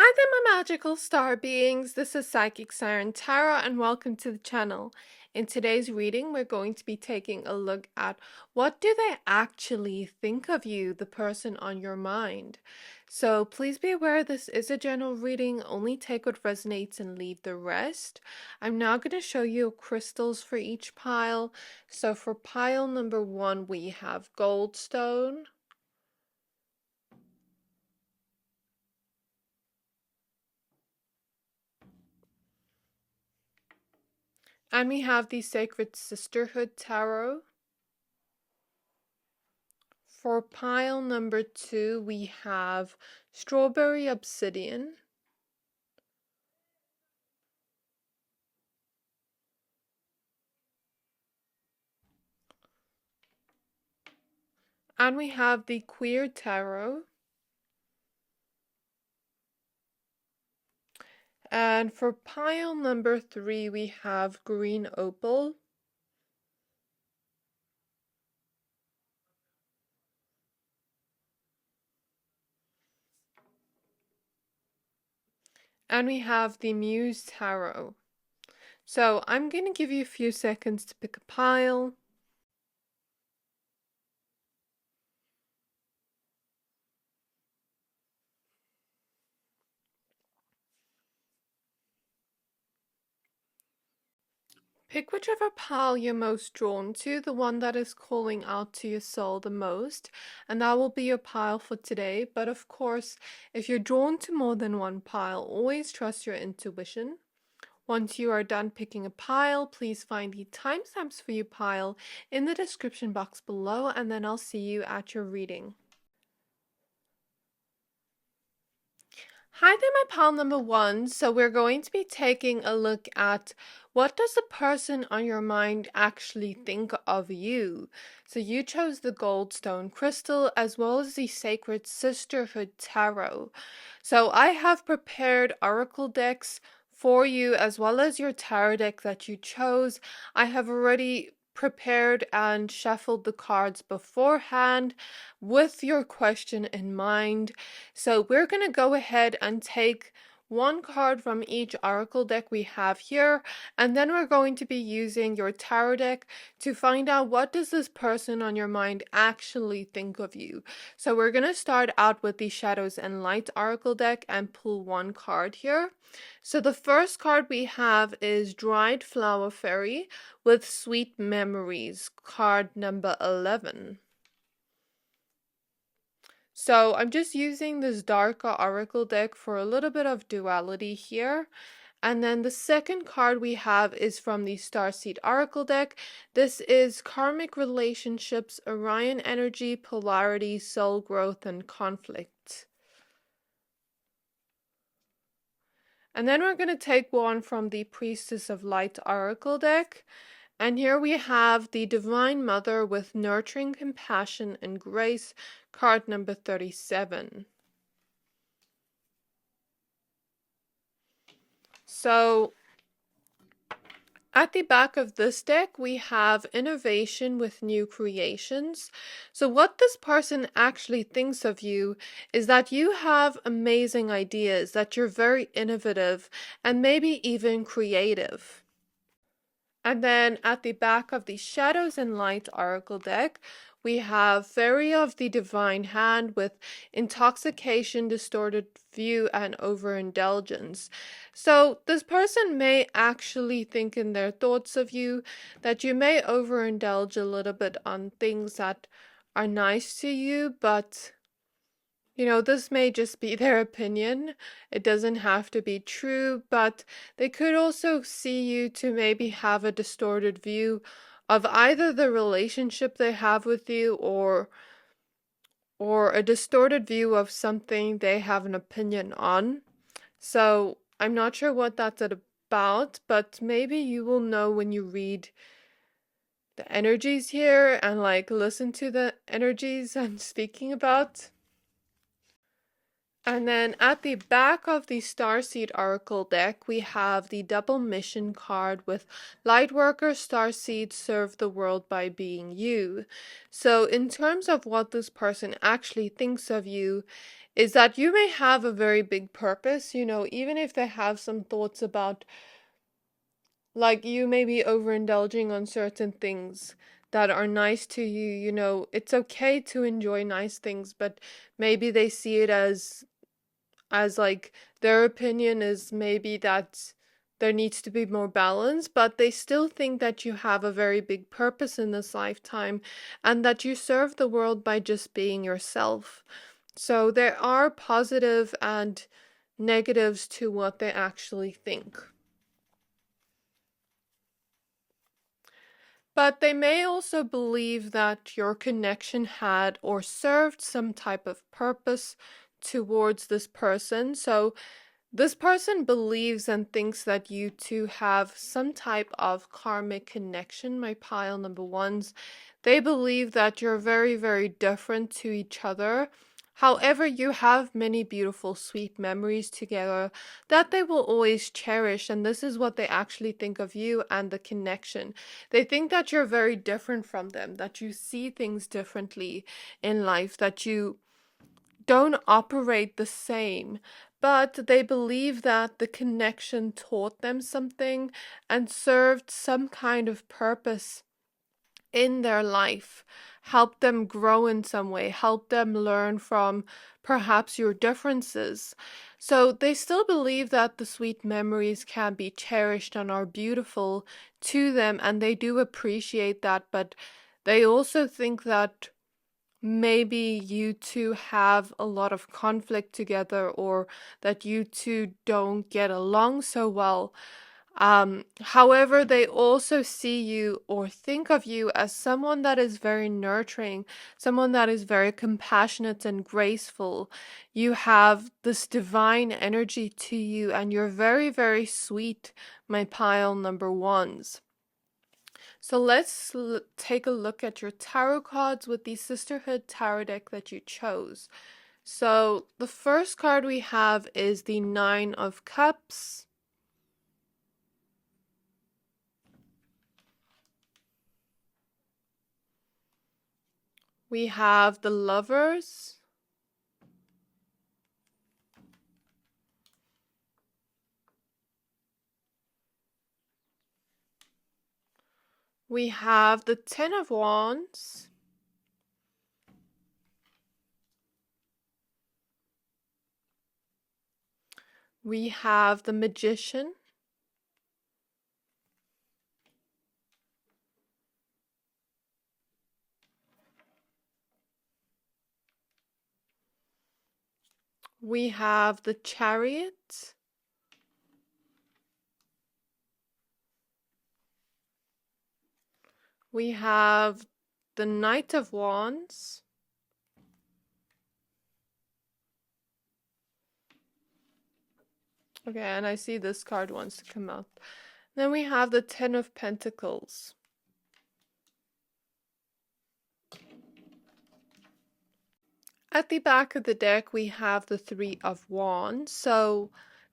Hi there, my magical star beings. This is Psychic Siren Tara, and welcome to the channel. In today's reading, we're going to be taking a look at what do they actually think of you, the person on your mind. So please be aware this is a general reading. Only take what resonates and leave the rest. I'm now going to show you crystals for each pile. So for pile number 1, we have Goldstone. And we have the Sacred Sisterhood Tarot. For pile number 2, we have Strawberry Obsidian. And we have the Queer Tarot. And for pile number 3, we have Green Opal. And we have the Muse Tarot. So I'm going to give you a few seconds to pick a pile. Pick whichever pile you're most drawn to, the one that is calling out to your soul the most, and that will be your pile for today. But of course, if you're drawn to more than one pile, always trust your intuition. Once you are done picking a pile, please find the timestamps for your pile in the description box below, and then I'll see you at your reading. Hi there, my pile number 1. So we're going to be taking a look at what does the person on your mind actually think of you. So you chose the Goldstone crystal as well as the Sacred Sisterhood Tarot. So I have prepared oracle decks for you as well as your tarot deck that you chose. I have already prepared and shuffled the cards beforehand with your question in mind. So we're going to go ahead and take one card from each oracle deck we have here, and then we're going to be using your tarot deck to find out what does this person on your mind actually think of you. So we're going to start out with the Shadows and Light oracle deck and pull one card here. So the first card we have is Dried Flower Fairy with Sweet Memories, card number 11. So I'm just using this darker oracle deck for a little bit of duality here. And then the second card we have is from the Starseed Oracle deck. This is Karmic Relationships, Orion Energy, Polarity, Soul Growth, and Conflict. And then we're going to take one from the Priestess of Light Oracle deck. And here we have the Divine Mother with Nurturing Compassion and Grace, card number 37. So at the back of this deck, we have Innovation with New Creations. So what this person actually thinks of you is that you have amazing ideas, that you're very innovative and maybe even creative. And then at the back of the Shadows and Light Oracle deck, we have Fairy of the Divine Hand with Intoxication, Distorted View, and Overindulgence. So this person may actually think in their thoughts of you that you may overindulge a little bit on things that are nice to you, but this may just be their opinion. It doesn't have to be true, but they could also see you to maybe have a distorted view of either the relationship they have with you or a distorted view of something they have an opinion on. So I'm not sure what that's about, but maybe you will know when you read the energies here and listen to the energies I'm speaking about. And then at the back of the Starseed Oracle deck, we have the Double Mission card with Lightworker Starseed, serve the world by being you. So in terms of what this person actually thinks of you is that you may have a very big purpose, even if they have some thoughts about, like, you may be overindulging on certain things that are nice to you. It's okay to enjoy nice things, but maybe they see it as like their opinion is maybe that there needs to be more balance, but they still think that you have a very big purpose in this lifetime and that you serve the world by just being yourself. So there are positive and negatives to what they actually think. But they may also believe that your connection had or served some type of purpose towards this person. So this person believes and thinks that you two have some type of karmic connection, my pile number ones. They believe that you're very, very different to each other. However, you have many beautiful, sweet memories together that they will always cherish, and this is what they actually think of you and the connection. They think that you're very different from them, that you see things differently in life, that you don't operate the same, but they believe that the connection taught them something and served some kind of purpose in their life, helped them grow in some way, helped them learn from perhaps your differences. So they still believe that the sweet memories can be cherished and are beautiful to them, and they do appreciate that, but they also think that maybe you two have a lot of conflict together, or that you two don't get along so well. However, they also see you or think of you as someone that is very nurturing, someone that is very compassionate and graceful. You have this divine energy to you, and you're very, very sweet, my pile number ones. So let's take a look at your tarot cards with the Sisterhood tarot deck that you chose. So the first card we have is the Nine of Cups. We have the Lovers. We have the Ten of Wands. We have the Magician. We have the Chariot. We have the Knight of Wands. Okay, and I see this card wants to come out. Then we have the Ten of Pentacles. At the back of the deck, we have the Three of Wands. So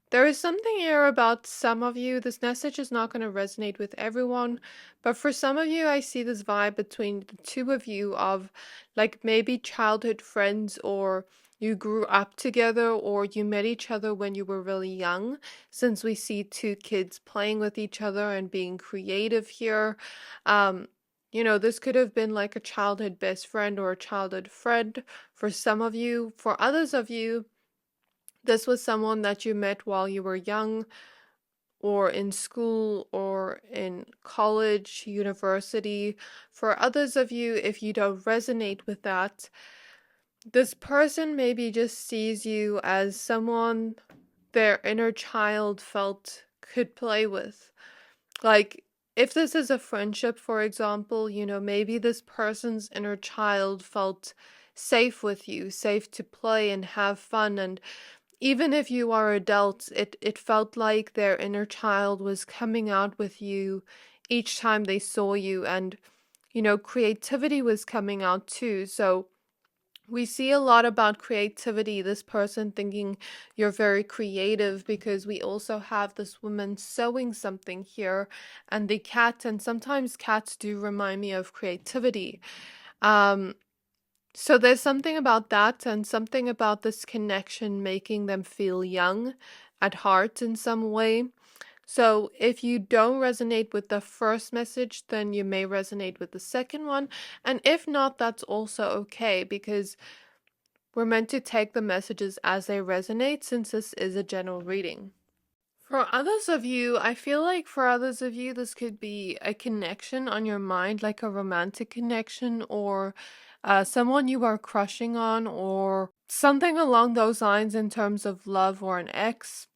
there is something here about some of you. This message is not going to resonate with everyone, but for some of you, I see this vibe between the two of you of like maybe childhood friends, or you grew up together, or you met each other when you were really young, since we see two kids playing with each other and being creative here. This could have been like a childhood best friend or a childhood friend for some of you. For others of you, this was someone that you met while you were young, or in school, or in college, university. For others of you, if you don't resonate with that, this person maybe just sees you as someone their inner child felt could play with. Like, if this is a friendship, for example, maybe this person's inner child felt safe with you, safe to play and have fun. And even if you are adults, it felt like their inner child was coming out with you each time they saw you. And, creativity was coming out too. So we see a lot about creativity, this person thinking you're very creative, because we also have this woman sewing something here, and the cat, and sometimes cats do remind me of creativity. Um, So there's something about that and something about this connection making them feel young at heart in some way. So if you don't resonate with the first message, then you may resonate with the second one. And if not, that's also okay because we're meant to take the messages as they resonate since this is a general reading. For others of you, I feel like for others of you, this could be a connection on your mind, like a romantic connection or someone you are crushing on or something along those lines in terms of love or an ex.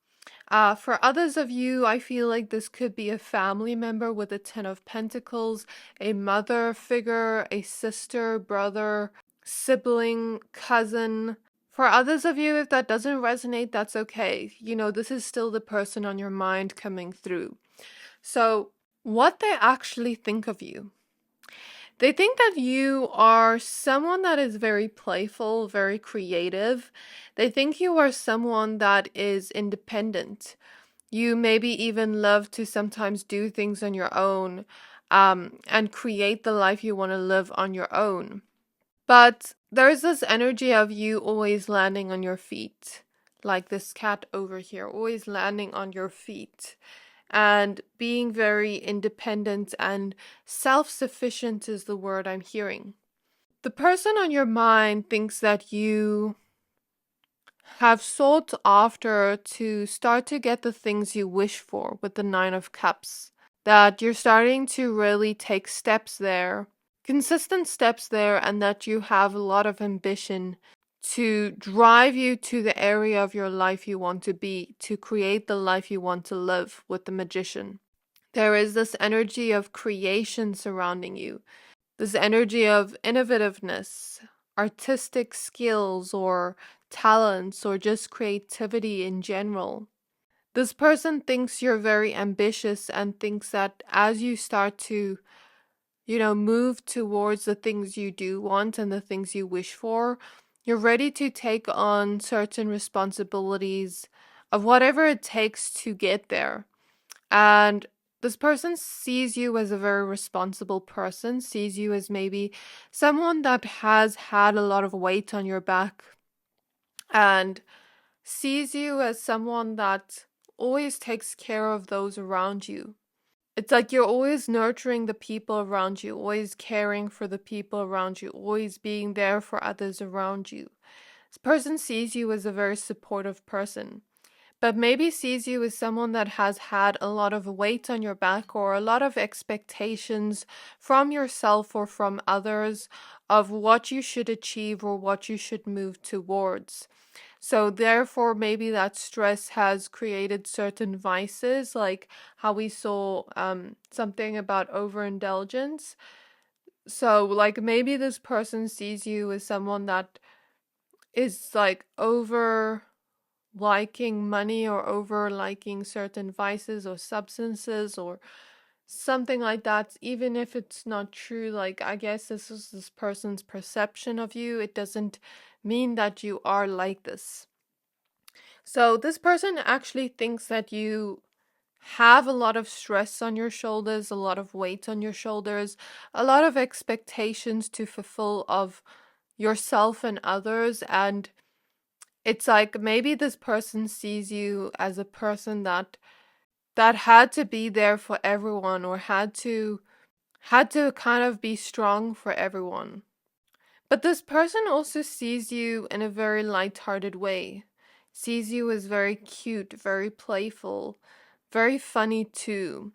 For others of you, I feel like this could be a family member with a Ten of Pentacles, a mother figure, a sister, brother, sibling, cousin. For others of you, if that doesn't resonate, that's okay. You know, this is still the person on your mind coming through. So, what they actually think of you. They think that you are someone that is very playful, very creative. They think you are someone that is independent. You maybe even love to sometimes do things on your own, and create the life you want to live on your own. But there's this energy of you always landing on your feet, like this cat over here, always landing on your feet and being very independent and self-sufficient is the word I'm hearing. The person on your mind thinks that you have sought after to start to get the things you wish for with the Nine of Cups. That you're starting to really take steps there, consistent steps there, and that you have a lot of ambition to drive you to the area of your life you want to be, to create the life you want to live with the Magician. There is this energy of creation surrounding you, this energy of innovativeness, artistic skills or talents, or just creativity in general. This person thinks you're very ambitious and thinks that as you start to, move towards the things you do want and the things you wish for, you're ready to take on certain responsibilities of whatever it takes to get there. And this person sees you as a very responsible person, sees you as maybe someone that has had a lot of weight on your back, and sees you as someone that always takes care of those around you. It's like you're always nurturing the people around you, always caring for the people around you, always being there for others around you. This person sees you as a very supportive person, but maybe sees you as someone that has had a lot of weight on your back or a lot of expectations from yourself or from others of what you should achieve or what you should move towards. So therefore, maybe that stress has created certain vices, like how we saw something about overindulgence. So like maybe this person sees you as someone that is like over liking money or over liking certain vices or substances or something like that, even if it's not true. Like, I guess this is this person's perception of you. It doesn't mean that you are like this. So this person actually thinks that you have a lot of stress on your shoulders, a lot of weight on your shoulders, a lot of expectations to fulfill of yourself and others. And it's like maybe this person sees you as a person that had to be there for everyone or had to kind of be strong for everyone. But this person also sees you in a very light-hearted way. Sees you as very cute, very playful, very funny too.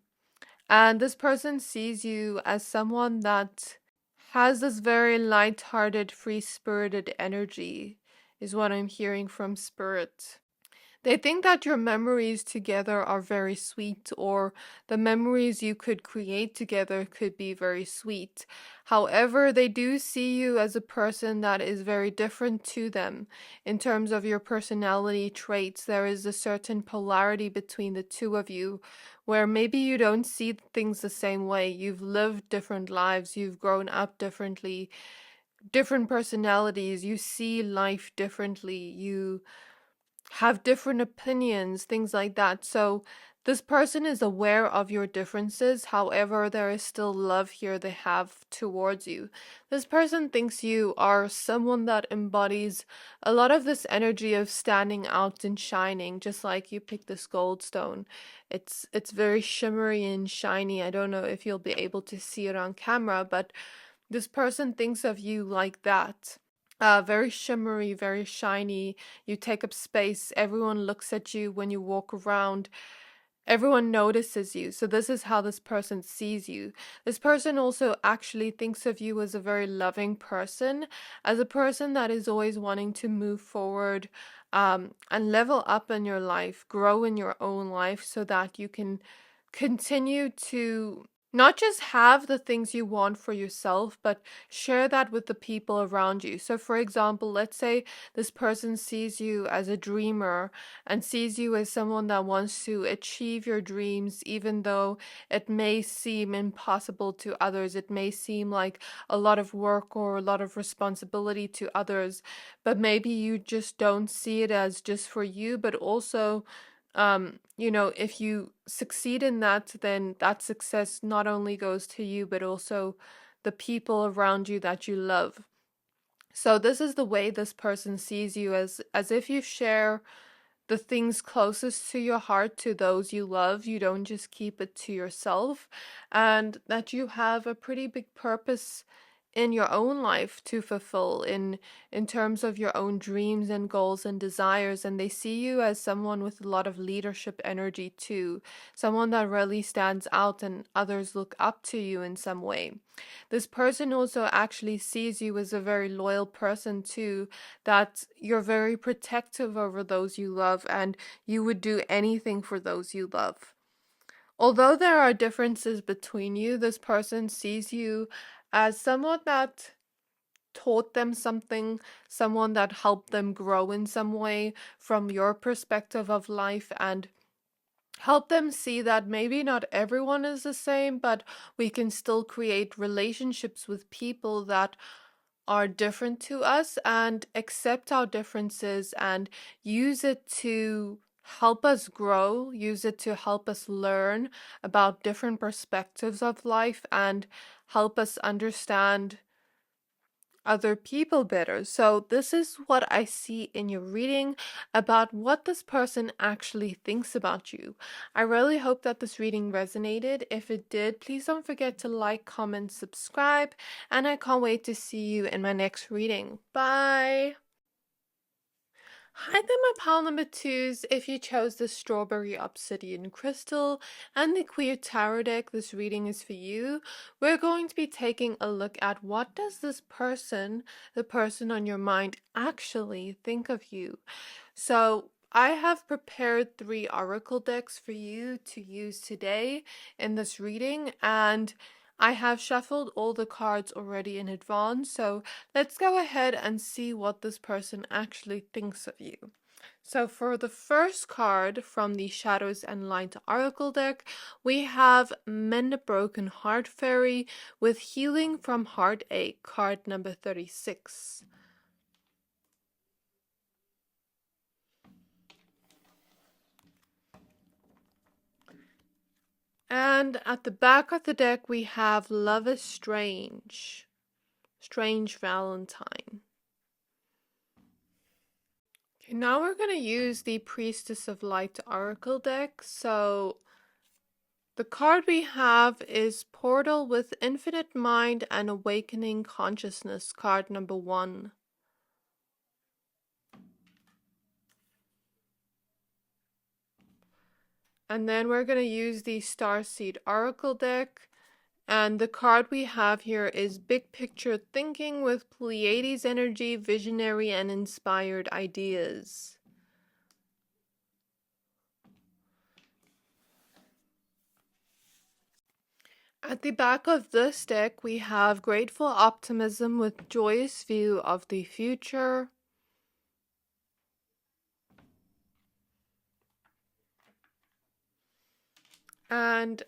And this person sees you as someone that has this very light-hearted, free-spirited energy, is what I'm hearing from Spirit. They think that your memories together are very sweet, or the memories you could create together could be very sweet. However, they do see you as a person that is very different to them in terms of your personality traits. There is a certain polarity between the two of you where maybe you don't see things the same way. You've lived different lives, you've grown up differently, different personalities, you see life differently, you have different opinions, things like that. So This person is aware of your differences, however, there is still love here they have towards you. This person thinks you are someone that embodies a lot of this energy of standing out and shining, just like you picked this Goldstone. It's very shimmery and shiny. I don't know if you'll be able to see it on camera, but this person thinks of you like that. Very shimmery, very shiny. You take up space. Everyone looks at you when you walk around. Everyone notices you. So this is how this person sees you. This person also actually thinks of you as a very loving person, as a person that is always wanting to move forward, and level up in your life, grow in your own life so that you can continue to not just have the things you want for yourself, but share that with the people around you. So, for example, let's say this person sees you as a dreamer and sees you as someone that wants to achieve your dreams, even though it may seem impossible to others. It may seem like a lot of work or a lot of responsibility to others, but maybe you just don't see it as just for you, but also if you succeed in that, then that success not only goes to you, but also the people around you that you love. So this is the way this person sees you, as if you share the things closest to your heart to those you love. You don't just keep it to yourself, and that you have a pretty big purpose in your own life to fulfill in terms of your own dreams and goals and desires. And they see you as someone with a lot of leadership energy too, someone that really stands out and others look up to you in some way. This person also actually sees you as a very loyal person too, that you're very protective over those you love and you would do anything for those you love. Although there are differences between you, this person sees you as someone that taught them something, someone that helped them grow in some way from your perspective of life, and help them see that maybe not everyone is the same, but we can still create relationships with people that are different to us and accept our differences and use it to help us grow, use it to help us learn about different perspectives of life and help us understand other people better. So this is what I see in your reading about what this person actually thinks about you. I really hope that this reading resonated. If it did, please don't forget to like, comment, subscribe, and I can't wait to see you in my next reading. Bye! Hi there, my pile number twos. If you chose the strawberry obsidian crystal and the queer tarot deck, this reading is for you. We're going to be taking a look at what does this person, the person on your mind, actually think of you. So I have prepared 3 oracle decks for you to use today in this reading, and I have shuffled all the cards already in advance, so let's go ahead and see what this person actually thinks of you. So for the first card from the Shadows and Light Oracle deck, we have Mend a Broken Heart Fairy with Healing from Heartache, card number 36. And at the back of the deck, we have Love is Strange, Strange Valentine. Okay, now we're going to use the Priestess of Light Oracle deck. So the card we have is Portal with Infinite Mind and Awakening Consciousness, card number 1. And then we're going to use the Starseed Oracle deck. And the card we have here is Big Picture Thinking with Pleiades Energy, Visionary and Inspired Ideas. At the back of this deck, we have Grateful Optimism with Joyous View of the Future. And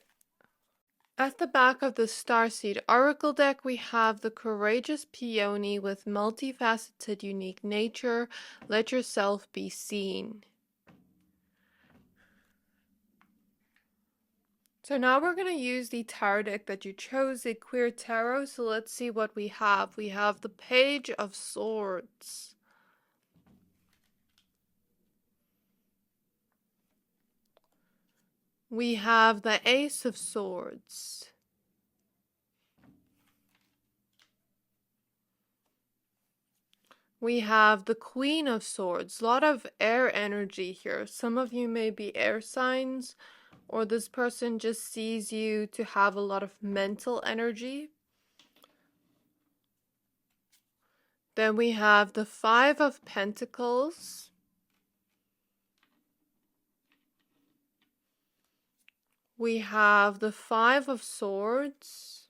at the back of the Starseed Oracle deck, we have the Courageous Peony with Multifaceted Unique Nature. Let yourself be seen. So now we're going to use the tarot deck that you chose, the Queer Tarot. So let's see what we have. We have the Page of Swords. We have the Ace of Swords. We have the Queen of Swords. A lot of air energy here. Some of you may be air signs, or this person just sees you to have a lot of mental energy. Then we have the Five of Pentacles. We have the Five of Swords.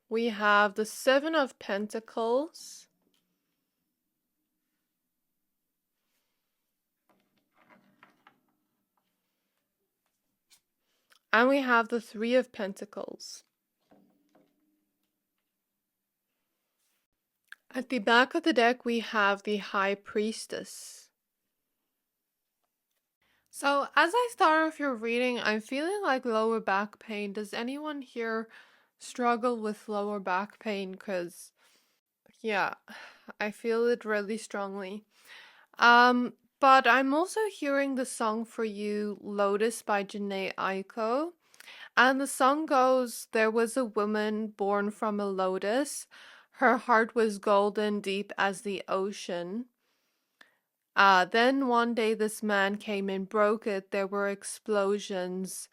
We have the Seven of Pentacles. And we have the Three of Pentacles. At the back of the deck, we have the High Priestess. So, as I start off your reading, I'm feeling like lower back pain. Does anyone here struggle with lower back pain? Because, yeah, I feel it really strongly. But I'm also hearing the song for you, Lotus by Janae Aiko. And the song goes, there was a woman born from a lotus. Her heart was golden, deep as the ocean. Then one day this man came and broke it. There were explosions.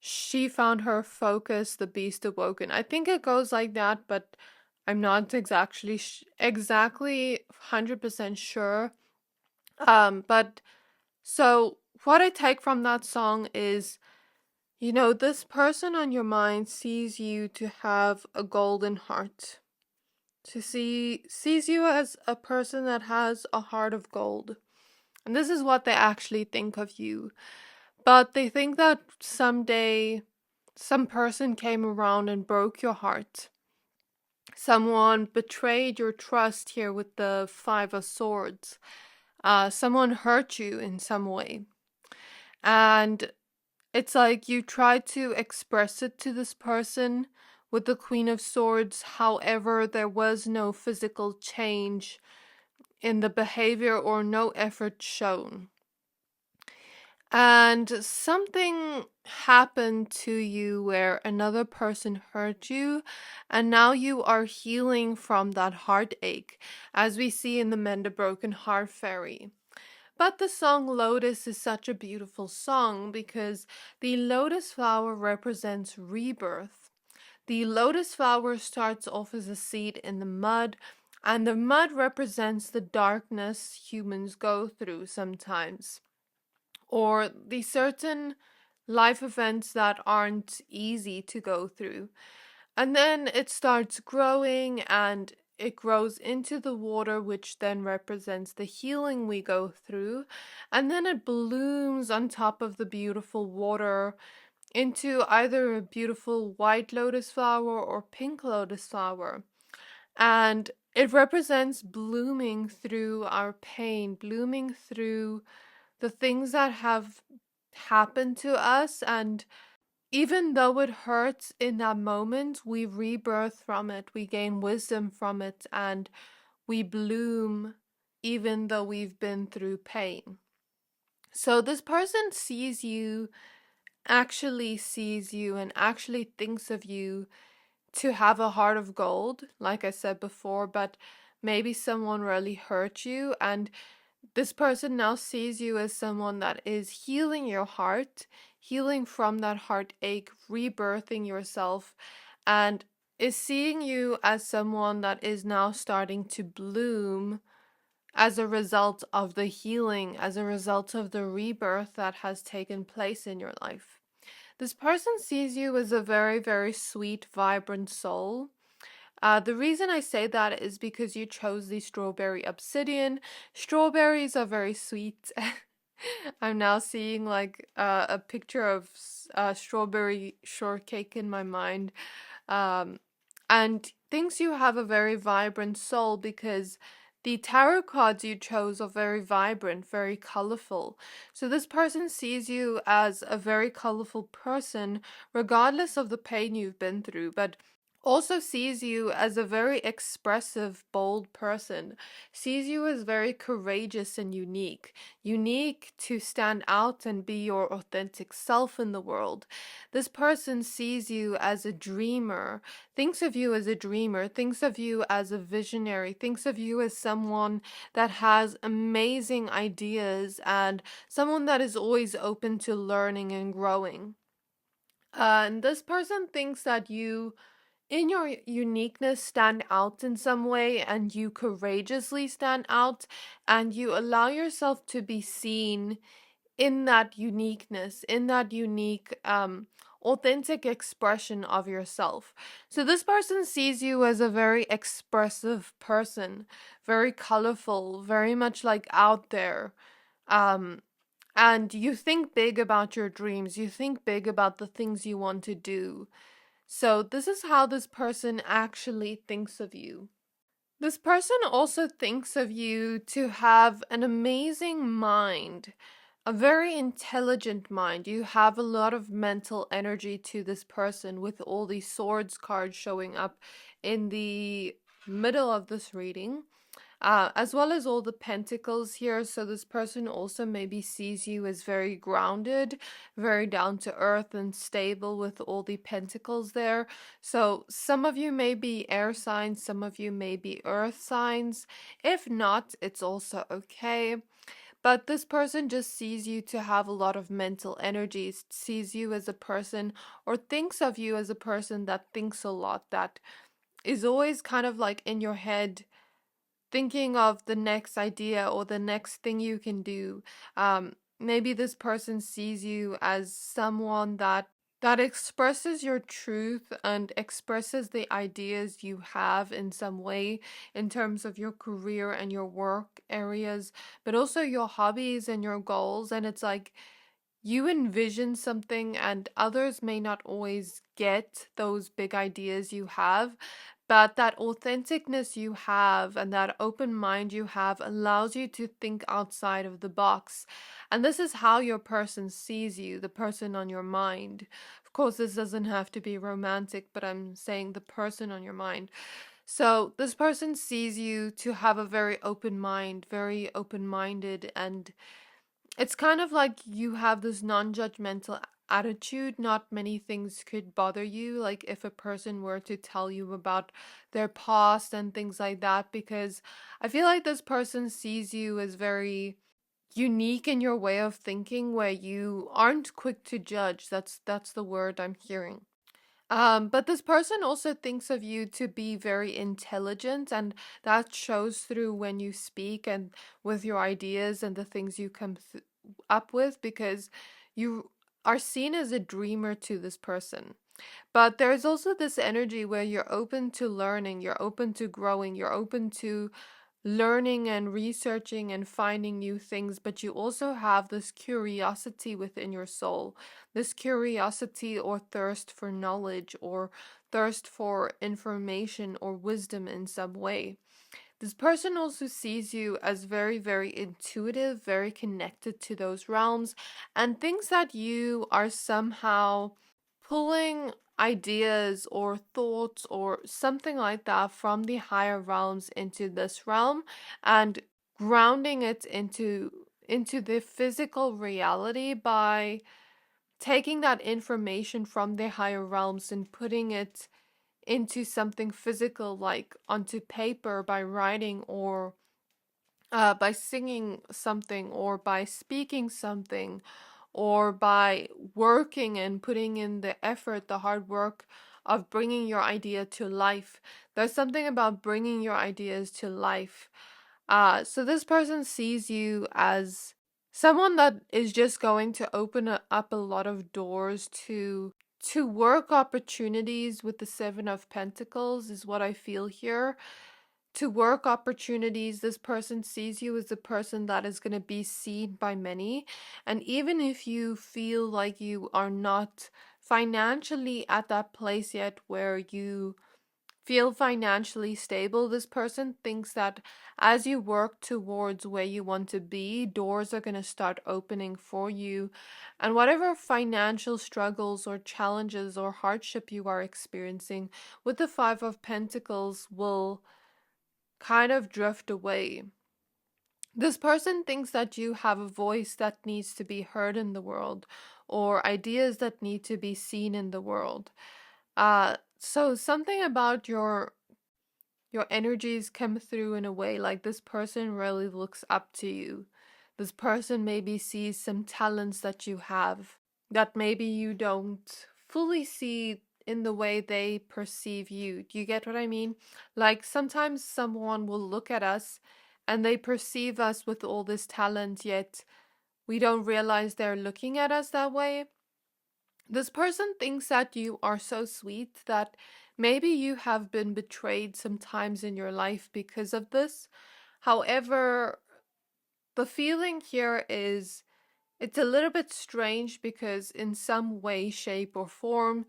She found her focus, the beast awoken. I think it goes like that, but I'm not exactly 100% sure. But so what I take from that song is, you know, this person on your mind sees you to have a golden heart. Sees you as a person that has a heart of gold. And this is what they actually think of you. But they think that someday some person came around and broke your heart. Someone betrayed your trust here with the Five of Swords. Someone hurt you in some way. And it's like you tried to express it to this person with the Queen of Swords. However, there was no physical change in the behavior or no effort shown. And something happened to you where another person hurt you, and now you are healing from that heartache, as we see in the Mend a Broken Heart Fairy. But the song Lotus is such a beautiful song because the lotus flower represents rebirth. The lotus flower starts off as a seed in the mud, and the mud represents the darkness humans go through sometimes, or the certain life events that aren't easy to go through. And then it starts growing and it grows into the water, which then represents the healing we go through. And then it blooms on top of the beautiful water into either a beautiful white lotus flower or pink lotus flower. And it represents blooming through our pain, blooming through the things that have happened to us. And even though it hurts in that moment, we rebirth from it, we gain wisdom from it, and we bloom even though we've been through pain. So this person actually sees you and actually thinks of you to have a heart of gold, like I said before, but maybe someone really hurt you, and this person now sees you as someone that is healing your heart, healing from that heartache, rebirthing yourself, and is seeing you as someone that is now starting to bloom as a result of the healing, as a result of the rebirth that has taken place in your life. This person sees you as a very, very sweet, vibrant soul. The reason I say that is because you chose the strawberry obsidian. Strawberries are very sweet. I'm now seeing like a picture of strawberry shortcake in my mind. Um, and thinks you have a very vibrant soul because the tarot cards you chose are very vibrant, very colorful. So this person sees you as a very colorful person, regardless of the pain you've been through, but also sees you as a very expressive, bold person, sees you as very courageous and unique, unique to stand out and be your authentic self in the world. This person sees you as a dreamer, thinks of you as a dreamer, thinks of you as a visionary, thinks of you as someone that has amazing ideas and someone that is always open to learning and growing. And this person thinks that you in your uniqueness stand out in some way, and you courageously stand out, and you allow yourself to be seen in that uniqueness, in that unique authentic expression of yourself. So this person sees you as a very expressive person, very colorful, very much like out there. um and you think big about your dreams, you think big about the things you want to do. So, this is how this person actually thinks of you. This person also thinks of you to have an amazing mind, a very intelligent mind. You have a lot of mental energy to this person, with all these swords cards showing up in the middle of this reading. As well as all the pentacles here. So this person also maybe sees you as very grounded, very down to earth and stable with all the pentacles there. So some of you may be air signs, some of you may be earth signs. If not, it's also okay. But this person just sees you to have a lot of mental energy, sees you as a person, or thinks of you as a person that thinks a lot, that is always kind of like in your head, thinking of the next idea or the next thing you can do. Maybe this person sees you as someone that expresses your truth and expresses the ideas you have in some way, in terms of your career and your work areas, but also your hobbies and your goals. And it's like you envision something, and others may not always get those big ideas you have, but that authenticness you have and that open mind you have allows you to think outside of the box. And this is how your person sees you, the person on your mind. Of course, this doesn't have to be romantic, but I'm saying the person on your mind. So this person sees you to have a very open mind, very open minded, and it's kind of like you have this non-judgmental attitude. Not many things could bother you, like if a person were to tell you about their past and things like that, because I feel like this person sees you as very unique in your way of thinking, where you aren't quick to judge. That's the word I'm hearing. But this person also thinks of you to be very intelligent, and that shows through when you speak and with your ideas and the things you come up with, because you are seen as a dreamer to this person. But there's also this energy where you're open to learning, you're open to growing, you're open to learning and researching and finding new things, but you also have this curiosity within your soul, this curiosity or thirst for knowledge or thirst for information or wisdom in some way. This person also sees you as very, very intuitive, very connected to those realms, and thinks that you are somehow pulling ideas or thoughts or something like that from the higher realms into this realm, and grounding it into the physical reality by taking that information from the higher realms and putting it into something physical, like onto paper, by writing, or by singing something, or by speaking something, or by working and putting in the effort, the hard work of bringing your idea to life. There's something about bringing your ideas to life. So this person sees you as someone that is just going to open up a lot of doors to work opportunities with the Seven of Pentacles, is what I feel here. To work opportunities, this person sees you as a person that is going to be seen by many. And even if you feel like you are not financially at that place yet where you feel financially stable. This person thinks that as you work towards where you want to be, doors are going to start opening for you. And whatever financial struggles or challenges or hardship you are experiencing with the Five of Pentacles will kind of drift away. This person thinks that you have a voice that needs to be heard in the world, or ideas that need to be seen in the world. So something about your energies come through in a way like this person really looks up to you. This person maybe sees some talents that you have that maybe you don't fully see in the way they perceive you. Do you get what I mean? Like sometimes someone will look at us and they perceive us with all this talent, yet we don't realize they're looking at us that way. This person thinks that you are so sweet that maybe you have been betrayed sometimes in your life because of this. However, the feeling here is it's a little bit strange because in some way, shape, or form,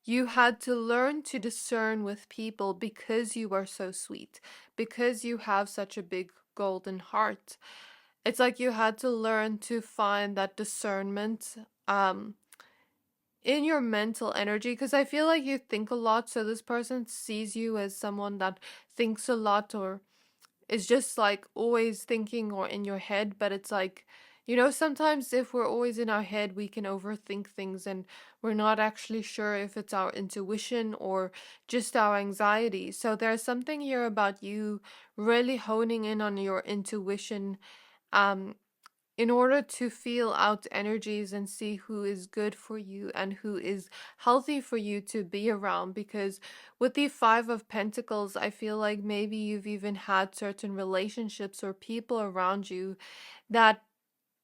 you had to learn to discern with people because you are so sweet, because you have such a big golden heart. It's like you had to learn to find that discernment in your mental energy, because I feel like you think a lot, so this person sees you as someone that thinks a lot or is just like always thinking or in your head. But it's like, you know, sometimes if we're always in our head, we can overthink things and we're not actually sure if it's our intuition or just our anxiety. So there's something here about you really honing in on your intuition um in order to feel out energies and see who is good for you and who is healthy for you to be around. Because with the Five of Pentacles, I feel like maybe you've even had certain relationships or people around you that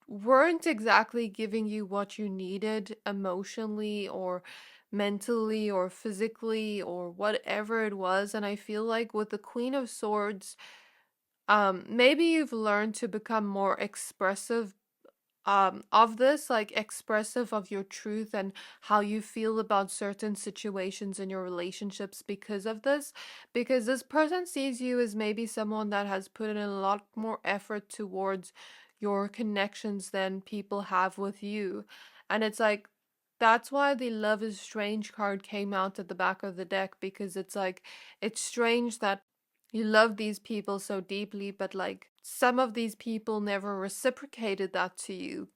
weren't exactly giving you what you needed emotionally or mentally or physically or whatever it was. And I feel like with the Queen of Swords, maybe you've learned to become more expressive of this, like expressive of your truth and how you feel about certain situations in your relationships because of this. Because this person sees you as maybe someone that has put in a lot more effort towards your connections than people have with you. And it's like that's why the Love is Strange card came out at the back of the deck, because it's like it's strange that you love these people so deeply, but like some of these people never reciprocated that to you.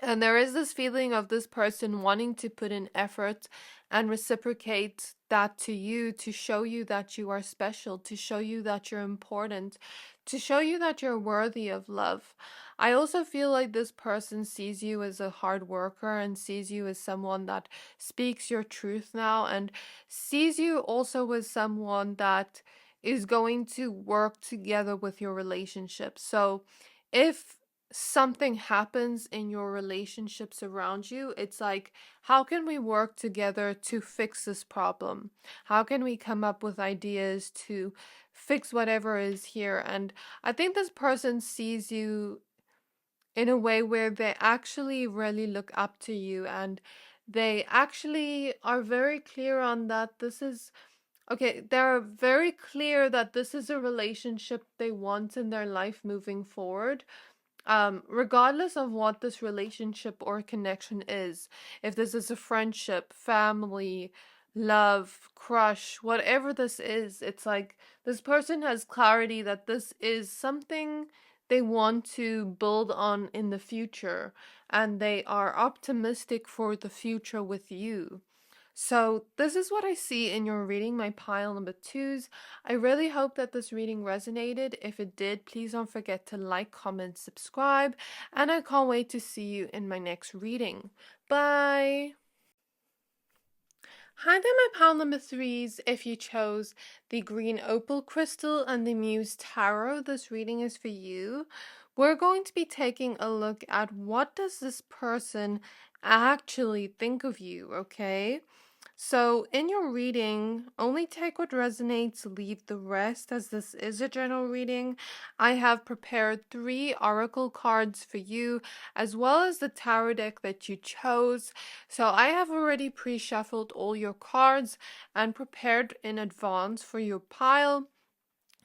And there is this feeling of this person wanting to put in effort and reciprocate that to you, to show you that you are special, to show you that you're important, to show you that you're worthy of love. I also feel like this person sees you as a hard worker and sees you as someone that speaks your truth now, and sees you also as someone that is going to work together with your relationship. So if something happens in your relationships around you, it's like, how can we work together to fix this problem? How can we come up with ideas to fix whatever is here? And I think this person sees you in a way where they actually really look up to you, and they actually are very clear on that this is okay, they're very clear that this is a relationship they want in their life moving forward, regardless of what this relationship or connection is. If this is a friendship, family, love, crush, whatever this is, it's like this person has clarity that this is something they want to build on in the future, and they are optimistic for the future with you. So this is what I see in your reading, my pile number twos. I really hope that this reading resonated. If it did, please don't forget to like, comment, subscribe, and I can't wait to see you in my next reading. Bye! Hi there, my pile number threes. If you chose the green opal crystal and the Muse tarot, this reading is for you. We're going to be taking a look at what does this person actually think of you, okay? So, in your reading, only take what resonates, leave the rest, as this is a general reading. I have prepared 3 oracle cards for you, as well as the tarot deck that you chose. So, I have already pre shuffled all your cards and prepared in advance for your pile.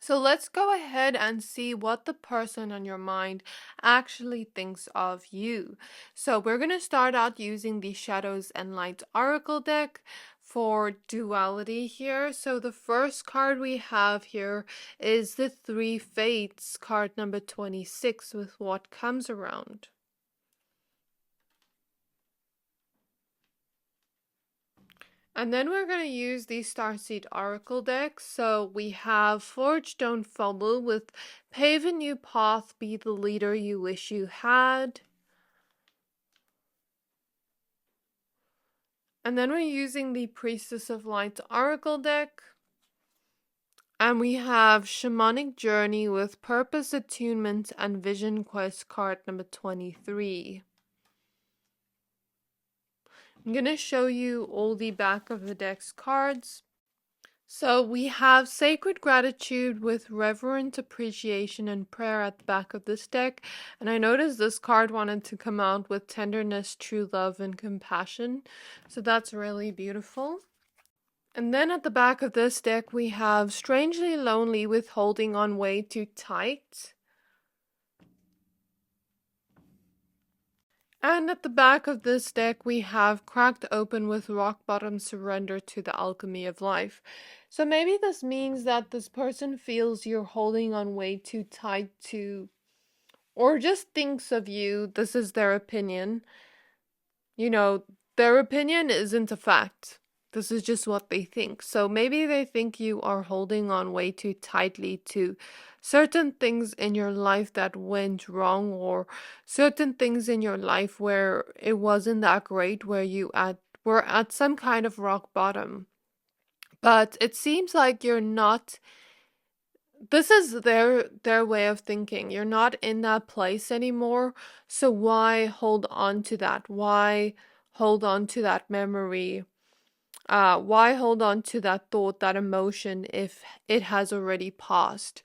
So let's go ahead and see what the person on your mind actually thinks of you. So we're going to start out using the Shadows and Light Oracle deck for duality here. So the first card we have here is the Three Fates, card number 26, with what comes around. And then we're going to use the Starseed Oracle deck. So we have Forge Don't Fumble with Pave a New Path, Be the Leader You Wish You Had. And then we're using the Priestess of Light Oracle deck. And we have Shamanic Journey with Purpose Attunement and Vision Quest, card number 23. I'm going to show you all the back of the deck's cards. So we have Sacred Gratitude with Reverent Appreciation and Prayer at the back of this deck. And I noticed this card wanted to come out with Tenderness, True Love, and Compassion. So that's really beautiful. And then at the back of this deck, we have Strangely Lonely with Holding On Way Too Tight. And at the back of this deck, we have Cracked Open with Rock Bottom Surrender to the Alchemy of Life. So maybe this means that this person feels you're holding on way too tight to, or just thinks of you. This is their opinion. You know, their opinion isn't a fact. This is just what they think. So maybe they think you are holding on way too tightly to certain things in your life that went wrong, or certain things in your life where it wasn't that great, where you were at some kind of rock bottom. But it seems like you're not. This is their way of thinking. You're not in that place anymore. So why hold on to that? Why hold on to that memory? Why hold on to that thought, that emotion, if it has already passed?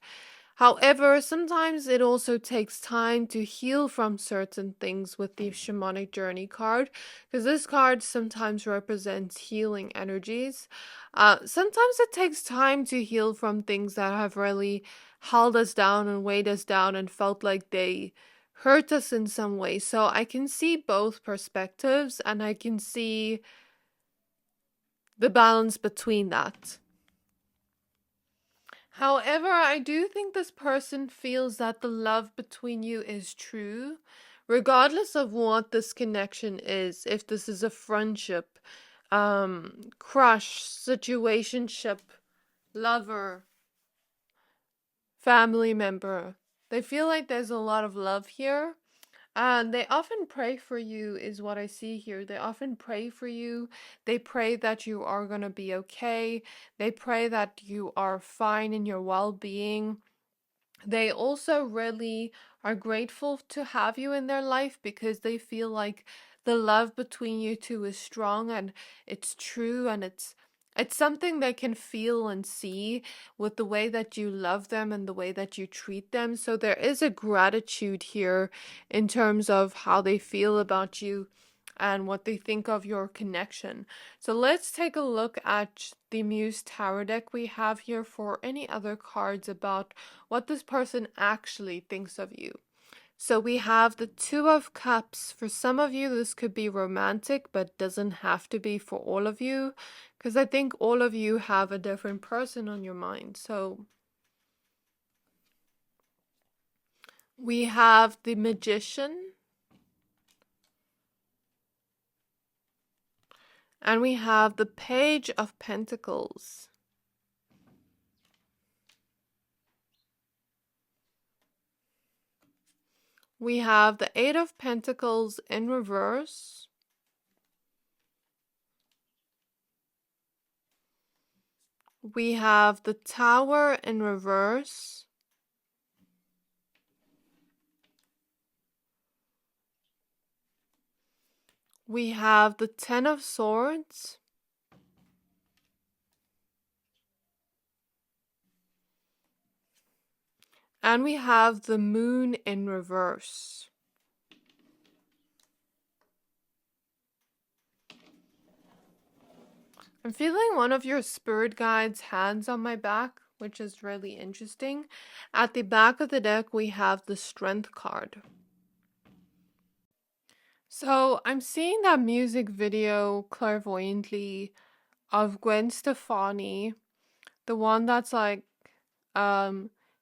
However, sometimes it also takes time to heal from certain things with the Shamanic Journey card, because this card sometimes represents healing energies. Sometimes it takes time to heal from things that have really held us down and weighed us down and felt like they hurt us in some way. So I can see both perspectives, and I can see the balance between that. However, I do think this person feels that the love between you is true, regardless of what this connection is. If this is a friendship, crush, situationship, lover, family member, they feel like there's a lot of love here. And they often pray for you, is what I see here. They often pray for you. They pray that you are going to be okay. They pray that you are fine in your well-being. They also really are grateful to have you in their life, because they feel like the love between you two is strong and it's true, and it's something they can feel and see with the way that you love them and the way that you treat them. So there is a gratitude here in terms of how they feel about you and what they think of your connection. So let's take a look at the Muse Tarot deck we have here for any other cards about what this person actually thinks of you. So we have the Two of Cups. For some of you, this could be romantic, but doesn't have to be for all of you, because I think all of you have a different person on your mind. So we have the Magician. And we have the Page of Pentacles. We have the Eight of Pentacles in reverse. We have the Tower in reverse. We have the Ten of Swords. And we have the moon in reverse. I'm feeling one of your spirit guides' hands on my back, which is really interesting. At the back of the deck, we have the Strength card. So I'm seeing that music video clairvoyantly of Gwen Stefani, the one that's like,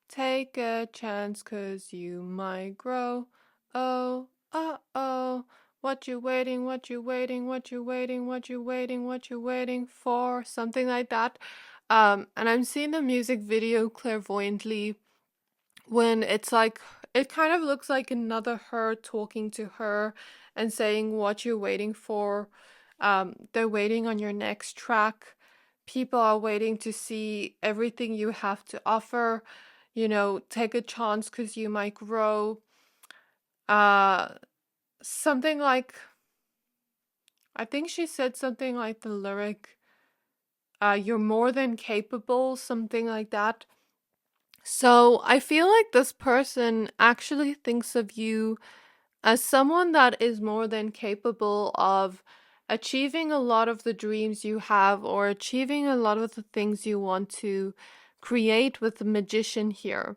take a chance 'cause you might grow. Oh, oh, what you waiting, what you waiting, what you waiting, what you waiting, what you waiting for, something like that. And I'm seeing the music video clairvoyantly when it's like, it kind of looks like another her talking to her and saying what you're waiting for. They're waiting on your next track. People are waiting to see everything you have to offer. You know, take a chance because you might grow. Uh, something like, I think she said something like the lyric, you're more than capable, something like that. So I feel like this person actually thinks of you as someone that is more than capable of achieving a lot of the dreams you have, or achieving a lot of the things you want to create with the magician here.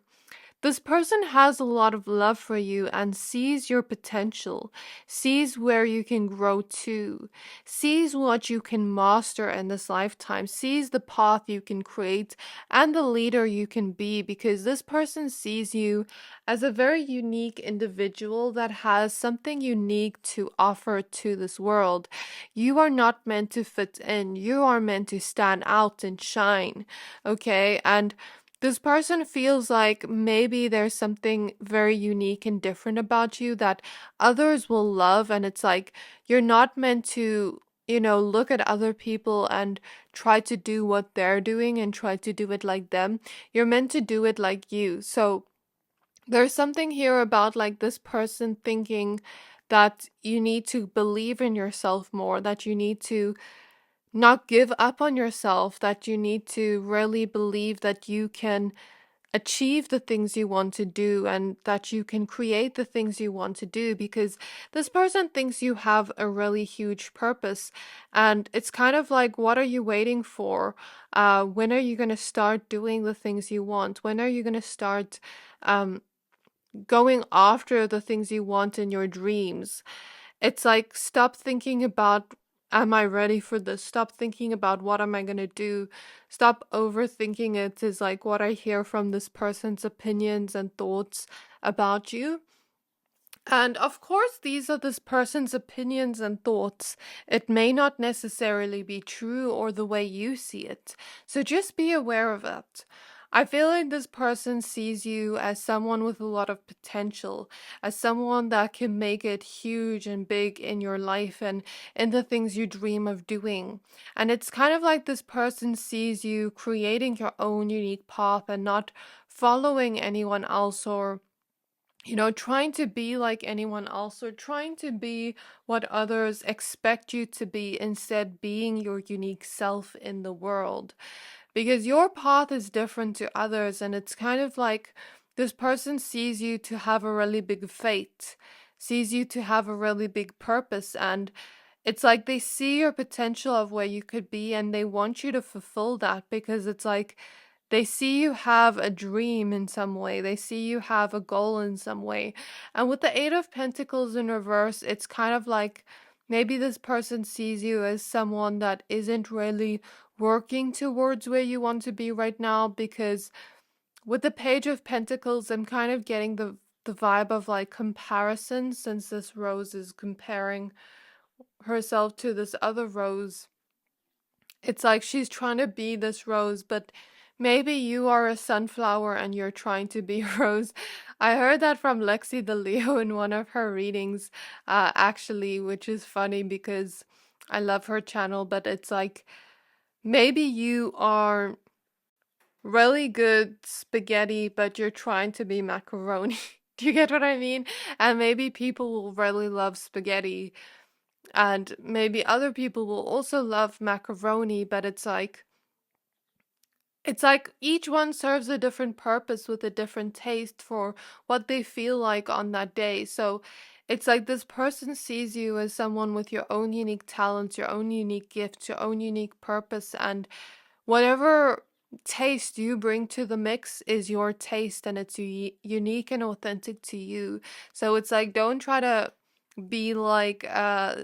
This person has a lot of love for you and sees your potential, sees where you can grow to, sees what you can master in this lifetime, sees the path you can create and the leader you can be, because this person sees you as a very unique individual that has something unique to offer to this world. You are not meant to fit in, you are meant to stand out and shine, okay? And this person feels like maybe there's something very unique and different about you that others will love. And it's like, you're not meant to, look at other people and try to do what they're doing and try to do it like them. You're meant to do it like you. So there's something here about like this person thinking that you need to believe in yourself more, that you need to not give up on yourself, that you need to really believe that you can achieve the things you want to do and that you can create the things you want to do, because this person thinks you have a really huge purpose. And it's kind of like, what are you waiting for? When are you going to start doing the things you want? When are you going to start going after the things you want in your dreams? It's like, stop thinking about, am I ready for this? Stop thinking about what am I going to do? Stop overthinking it, is like what I hear from this person's opinions and thoughts about you. And of course, these are this person's opinions and thoughts. It may not necessarily be true or the way you see it. So just be aware of it. I feel like this person sees you as someone with a lot of potential, as someone that can make it huge and big in your life and in the things you dream of doing. And it's kind of like this person sees you creating your own unique path and not following anyone else, or trying to be like anyone else, or trying to be what others expect you to be, instead being your unique self in the world. Because your path is different to others, and it's kind of like this person sees you to have a really big fate, sees you to have a really big purpose, and it's like they see your potential of where you could be and they want you to fulfill that, because it's like they see you have a dream in some way. They see you have a goal in some way. And with the Eight of Pentacles in reverse, it's kind of like maybe this person sees you as someone that isn't really working towards where you want to be right now, because with the Page of Pentacles, I'm kind of getting the vibe of like comparison, since this rose is comparing herself to this other rose. It's like she's trying to be this rose, but maybe you are a sunflower and you're trying to be a rose. I heard that from Lexi the Leo in one of her readings, actually, which is funny because I love her channel, but it's like maybe you are really good spaghetti, but you're trying to be macaroni. Do you get what I mean? And maybe people will really love spaghetti, and maybe other people will also love macaroni, but it's like It's like each one serves a different purpose with a different taste for what they feel like on that day. So it's like this person sees you as someone with your own unique talents, your own unique gifts, your own unique purpose, and whatever taste you bring to the mix is your taste and it's unique and authentic to you. So it's like, don't try to be like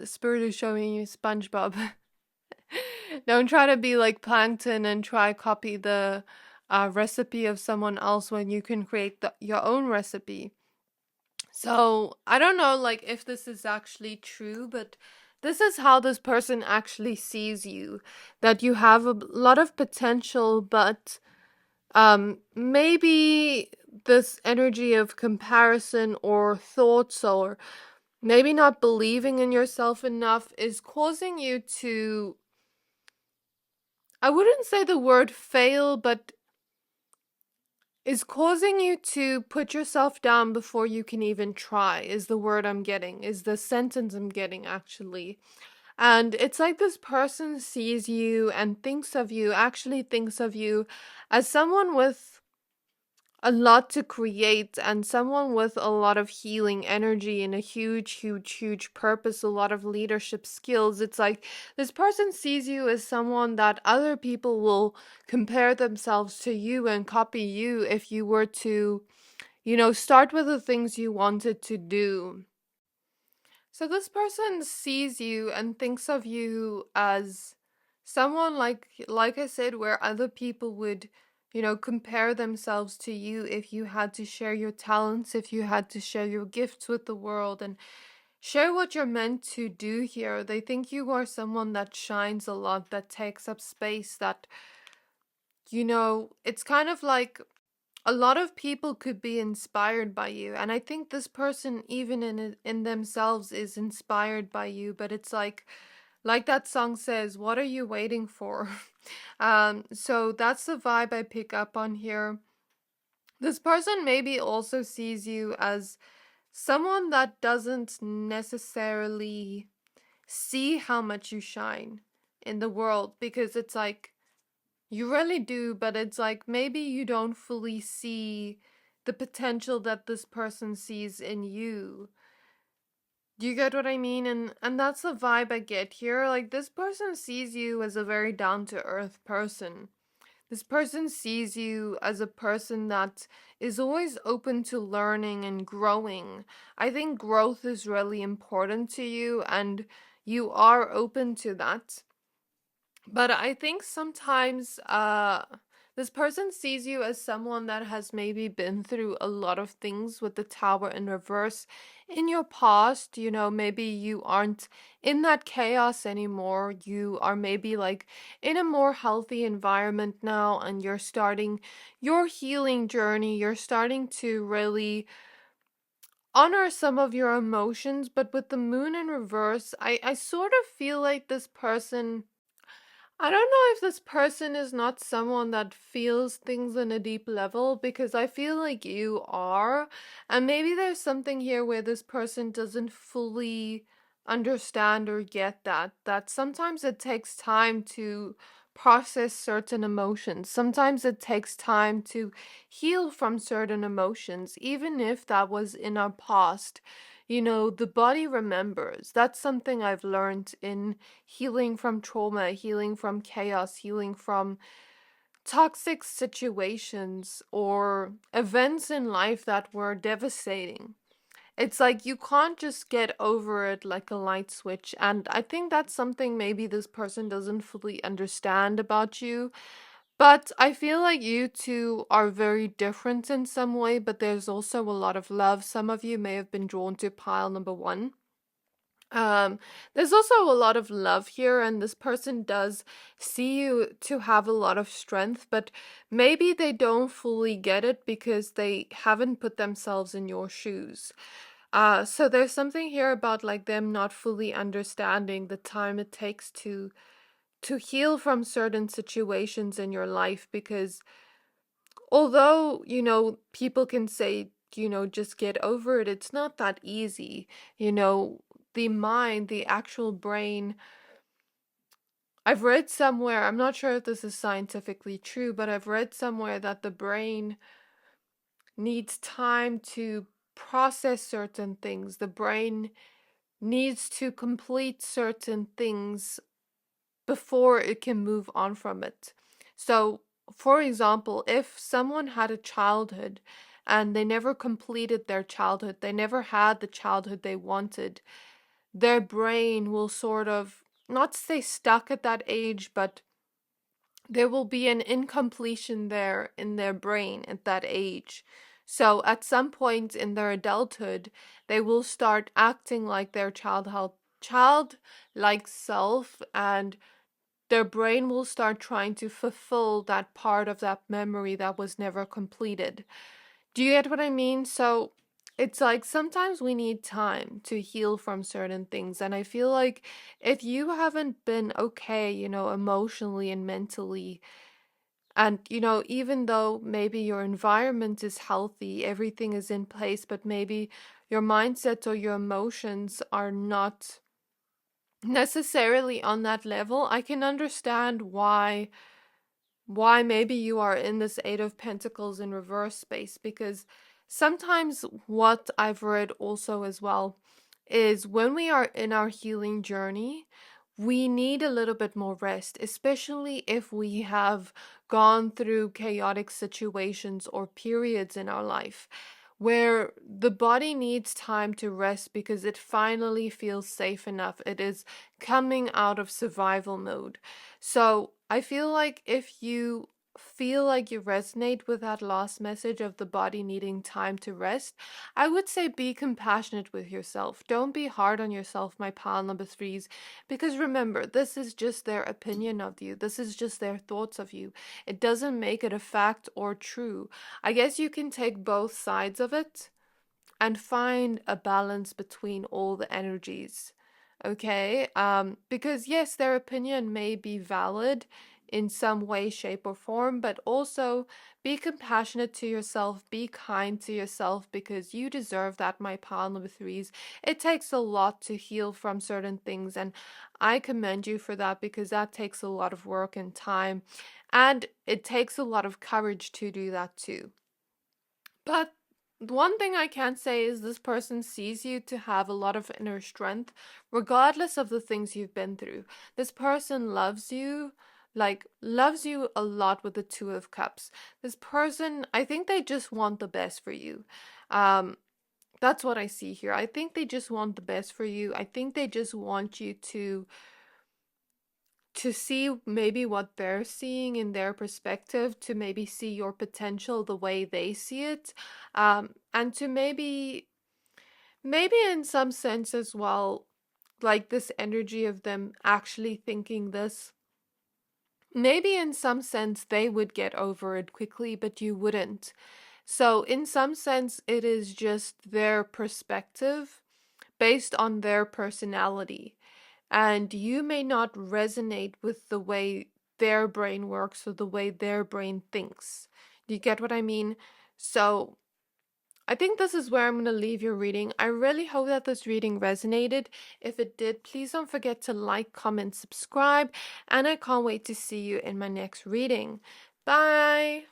Spirit is showing you SpongeBob. Don't try to be like Plankton and try copy the recipe of someone else when you can create your own recipe. So I don't know like if this is actually true, but this is how this person actually sees you. That you have a lot of potential, but maybe this energy of comparison or thoughts or maybe not believing in yourself enough is causing you to, I wouldn't say the word fail, but is causing you to put yourself down before you can even try, is the word I'm getting, is the sentence I'm getting actually. And it's like this person sees you and thinks of you, actually thinks of you as someone with a lot to create and someone with a lot of healing energy and a huge, huge, huge purpose, a lot of leadership skills. It's like this person sees you as someone that other people will compare themselves to you and copy you if you were to, start with the things you wanted to do. So this person sees you and thinks of you as someone like I said, where other people would, compare themselves to you if you had to share your talents, if you had to share your gifts with the world and share what you're meant to do here. They think you are someone that shines a lot, that takes up space, that it's kind of like a lot of people could be inspired by you, and I think this person even in themselves is inspired by you, but it's like that song says, what are you waiting for? So that's the vibe I pick up on here. This person maybe also sees you as someone that doesn't necessarily see how much you shine in the world, because it's like you really do, but it's like maybe you don't fully see the potential that this person sees in you. Do you get what I mean? And that's the vibe I get here. Like this person sees you as a very down to earth person. This person sees you as a person that is always open to learning and growing. I think growth is really important to you and you are open to that. But I think sometimes this person sees you as someone that has maybe been through a lot of things with the tower in reverse in your past. Maybe you aren't in that chaos anymore. You are maybe like in a more healthy environment now and you're starting your healing journey. You're starting to really honor some of your emotions, but with the moon in reverse, I sort of feel like this person, I don't know if this person is not someone that feels things on a deep level, because I feel like you are. And maybe there's something here where this person doesn't fully understand or get that sometimes it takes time to process certain emotions. Sometimes it takes time to heal from certain emotions, even if that was in our past. The body remembers. That's something I've learned in healing from trauma, healing from chaos, healing from toxic situations or events in life that were devastating. It's like you can't just get over it like a light switch. And I think that's something maybe this person doesn't fully understand about you. But I feel like you two are very different in some way, but there's also a lot of love. Some of you may have been drawn to pile number one. There's also a lot of love here, and this person does see you to have a lot of strength, but maybe they don't fully get it because they haven't put themselves in your shoes. So there's something here about like them not fully understanding the time it takes to heal from certain situations in your life, because although, people can say, just get over it, it's not that easy. The mind, the actual brain, I've read somewhere, I'm not sure if this is scientifically true, but I've read somewhere that the brain needs time to process certain things. The brain needs to complete certain things before it can move on from it. So, for example, if someone had a childhood and they never completed their childhood, they never had the childhood they wanted, their brain will sort of not stay stuck at that age, but there will be an incompletion there in their brain at that age. So at some point in their adulthood, they will start acting like their childlike self, and their brain will start trying to fulfill that part of that memory that was never completed. Do you get what I mean? So it's like sometimes we need time to heal from certain things. And I feel like if you haven't been okay, emotionally and mentally, and, even though maybe your environment is healthy, everything is in place, but maybe your mindset or your emotions are not necessarily on that level, I can understand why maybe you are in this Eight of Pentacles in reverse space, because sometimes what I've read also as well is when we are in our healing journey, we need a little bit more rest, especially if we have gone through chaotic situations or periods in our life where the body needs time to rest because it finally feels safe enough. It is coming out of survival mode. So I feel like if you feel like you resonate with that last message of the body needing time to rest, I would say be compassionate with yourself. Don't be hard on yourself, my pile number threes, because remember, this is just their opinion of you. This is just their thoughts of you. It doesn't make it a fact or true. I guess you can take both sides of it and find a balance between all the energies. Okay? Because yes, their opinion may be valid in some way, shape, or form, but also be compassionate to yourself, be kind to yourself, because you deserve that, my pile number threes. It takes a lot to heal from certain things, and I commend you for that because that takes a lot of work and time, and it takes a lot of courage to do that too. But one thing I can say is this person sees you to have a lot of inner strength, regardless of the things you've been through. This person loves you, like, loves you a lot with the Two of Cups. This person, I think they just want the best for you. Um, that's what I see here. I think they just want the best for you. I think they just want you to see maybe what they're seeing in their perspective, to maybe see your potential the way they see it, and to maybe in some sense as well, like this energy of them actually thinking this. Maybe in some sense they would get over it quickly, but you wouldn't. So in some sense, it is just their perspective based on their personality. And you may not resonate with the way their brain works or the way their brain thinks. Do you get what I mean? So I think this is where I'm going to leave your reading. I really hope that this reading resonated. If it did, please don't forget to like, comment, subscribe, and I can't wait to see you in my next reading. Bye!